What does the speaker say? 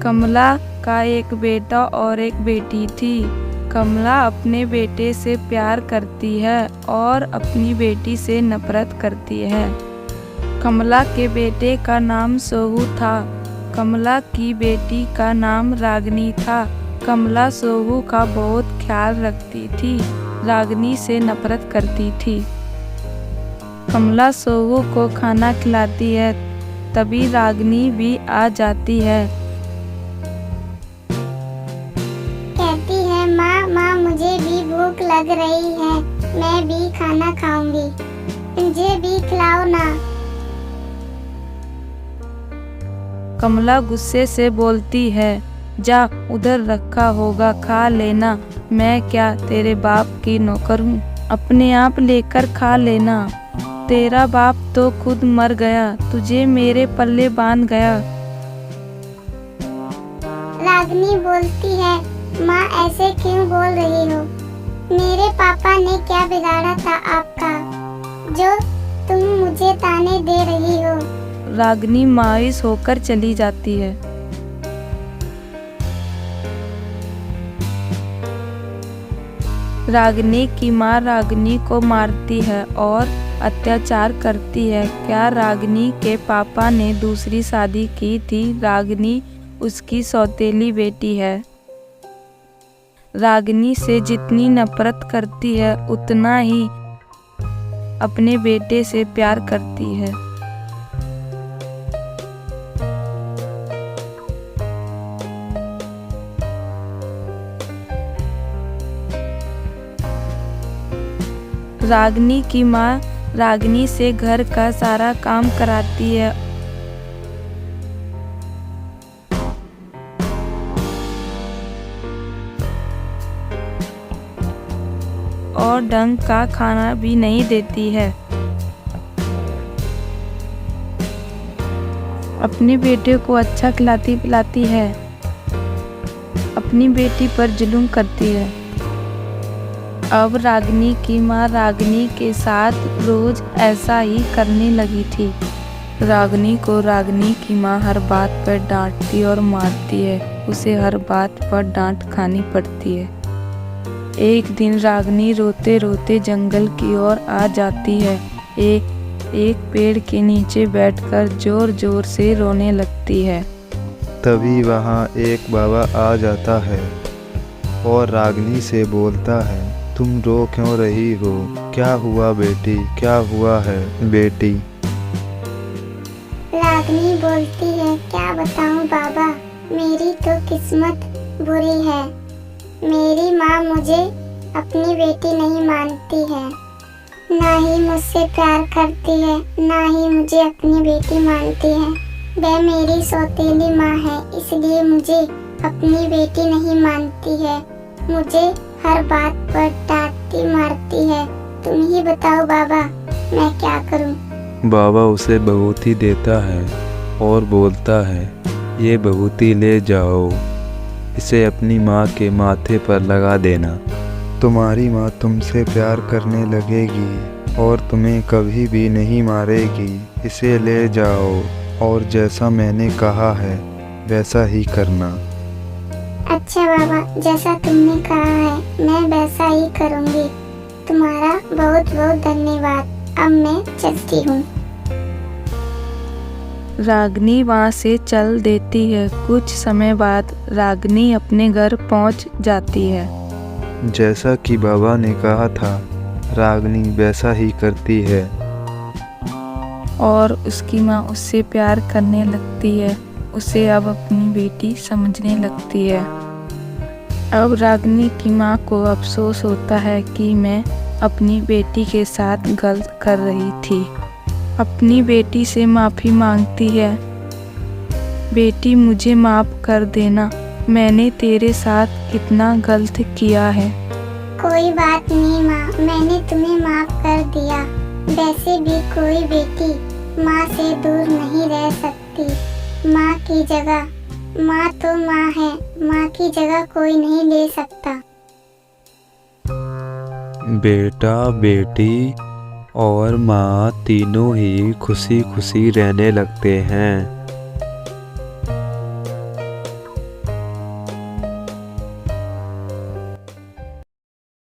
कमला का एक बेटा और एक बेटी थी। कमला अपने बेटे से प्यार करती है और अपनी बेटी से नफरत करती है। कमला के बेटे का नाम सोहू था। कमला की बेटी का नाम रागिनी था। कमला सोहू का बहुत ख्याल रखती थी, रागिनी से नफरत करती थी। कमला सोहू को खाना खिलाती है, तभी रागिनी भी आ जाती है। कहती है, माँ मुझे भी भूख लग रही है, मैं भी खाना खाऊंगी, मुझे भी खिलाओ ना। कमला गुस्से से बोलती है, जा उधर रखा होगा खा लेना, मैं क्या तेरे बाप की नौकर हूँ, अपने आप लेकर खा लेना। तेरा बाप तो खुद मर गया, तुझे मेरे पल्ले बांध गया। रागिनी बोलती है, माँ ऐसे क्यों बोल रही हो? मेरे पापा ने क्या बिगाड़ा था आपका, जो तुम मुझे ताने दे रही हो? रागिनी मायूस होकर चली जाती है। रागिनी की माँ रागिनी को मारती है और अत्याचार करती है। क्या रागिनी के पापा ने दूसरी शादी की थी? रागिनी उसकी सौतेली बेटी है। रागिनी से जितनी नफरत करती है उतना ही अपने बेटे से प्यार करती है। रागिनी की माँ रागिनी से घर का सारा काम कराती है और ढंग का खाना भी नहीं देती है। अपने बेटे को अच्छा खिलाती पिलाती है, अपनी बेटी पर जुल्म करती है। अब रागिनी की माँ रागिनी के साथ रोज ऐसा ही करने लगी थी। रागिनी को रागिनी की माँ हर बात पर डांटती और मारती है, उसे हर बात पर डांट खानी पड़ती है। एक दिन रागिनी रोते रोते जंगल की ओर आ जाती है। एक पेड़ के नीचे बैठकर जोर जोर से रोने लगती है। तभी वहाँ एक बाबा आ जाता है और रागिनी से बोलता है, तुम रो क्यों रही हो? क्या हुआ बेटी, क्या हुआ है बेटी? रागिनी बोलती है, क्या बताऊं बाबा, मेरी तो किस्मत बुरी है। मेरी माँ मुझे अपनी बेटी नहीं मानती है, ना ही मुझसे प्यार करती है, ना ही मुझे अपनी बेटी मानती है। वह मेरी सौतेली माँ है, इसलिए मुझे अपनी बेटी नहीं मानती है, मुझे हर बात पर डांटती मारती है। तुम ही बताओ बाबा, मैं क्या करूं? बाबा उसे बहूती देता है और बोलता है, ये बहूती ले जाओ, इसे अपनी माँ के माथे पर लगा देना। तुम्हारी माँ तुमसे प्यार करने लगेगी और तुम्हें कभी भी नहीं मारेगी। इसे ले जाओ और जैसा मैंने कहा है वैसा ही करना। अच्छा बाबा, जैसा तुमने कहा है मैं वैसा ही करूँगी। तुम्हारा बहुत बहुत धन्यवाद। अब मैं चलती हूँ। रागिनी वहाँ से चल देती है। कुछ समय बाद रागिनी अपने घर पहुँच जाती है। जैसा कि बाबा ने कहा था, रागिनी वैसा ही करती है और उसकी माँ उससे प्यार करने लगती है, उसे अब अपनी बेटी समझने लगती है। अब रागिनी की माँ को अफसोस होता है कि मैं अपनी बेटी के साथ गलत कर रही थी। अपनी बेटी से माफ़ी मांगती है, बेटी मुझे माफ़ कर देना, मैंने तेरे साथ कितना गलत किया है। कोई बात नहीं माँ, मैंने तुम्हें माफ कर दिया। वैसे भी कोई बेटी माँ से दूर नहीं रह सकती। माँ की जगह, माँ तो माँ है, माँ की जगह कोई नहीं ले सकता। बेटा बेटी और माँ तीनों ही खुशी खुशी रहने लगते हैं।